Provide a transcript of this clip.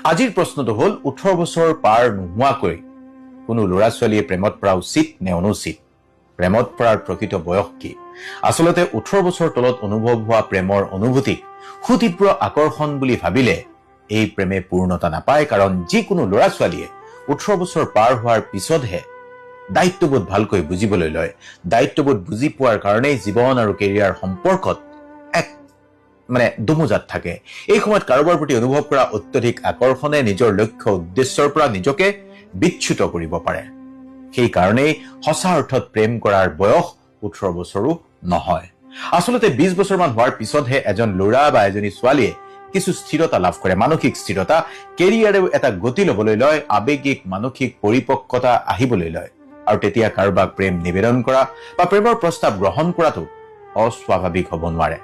আজিৰ প্ৰশ্নটো হ'ল 18 বছৰ পাৰ নোহোৱাকৈ কোনো ল'ৰা ছোৱালীয়ে প্ৰেমত পৰা উচিত নে অনুচিত? প্ৰেমত পৰাৰ প্ৰকৃত বয়স কি? আচলতে 18 বছৰ তলত অনুভৱ হোৱা প্ৰেমৰ অনুভূতিক সুতীব্ৰ আকৰ্ষণ বুলি ভাবিলে এই প্ৰেমে পূৰ্ণতা নাপায়, কাৰণ যিকোনো ল'ৰা ছোৱালীয়ে 18 বছৰ পাৰ হোৱাৰ পিছতহে দায়িত্ববোধ ভালকৈ বুজিবলৈ লয়। দায়িত্ববোধ বুজি পোৱাৰ কাৰণেই জীৱন আৰু কেৰিয়াৰ সম্পৰ্কত এক দমোজাত থাকে। এই সময়ত কাৰোবাৰ প্ৰতি অনুভৱ কৰা অত্যধিক আকৰ্ষণে নিজৰ লক্ষ্য উদ্দেশ্যৰ পৰা নিজকে বিচ্যুত কৰিব পাৰে। সেই কাৰণেই সঁচা অৰ্থত প্ৰেম কৰাৰ বয়স 18 বছৰো নহয়। আচলতে 20 বছৰমান হোৱাৰ পিছতহে এজন ল'ৰা বা এজনী ছোৱালীয়ে কিছু স্থিৰতা লাভ কৰে, মানসিক স্থিৰতা, কেৰিয়াৰেও এটা গতি ল'বলৈ লয়, আৱেগিক মানসিক পৰিপক্কতা আহিবলৈ লয়। আৰু তেতিয়া কাৰোবাক প্ৰেম নিবেদন কৰা বা প্ৰেমৰ প্ৰস্তাৱ গ্ৰহণ কৰাটো অস্বাভাৱিক হ'ব নোৱাৰে।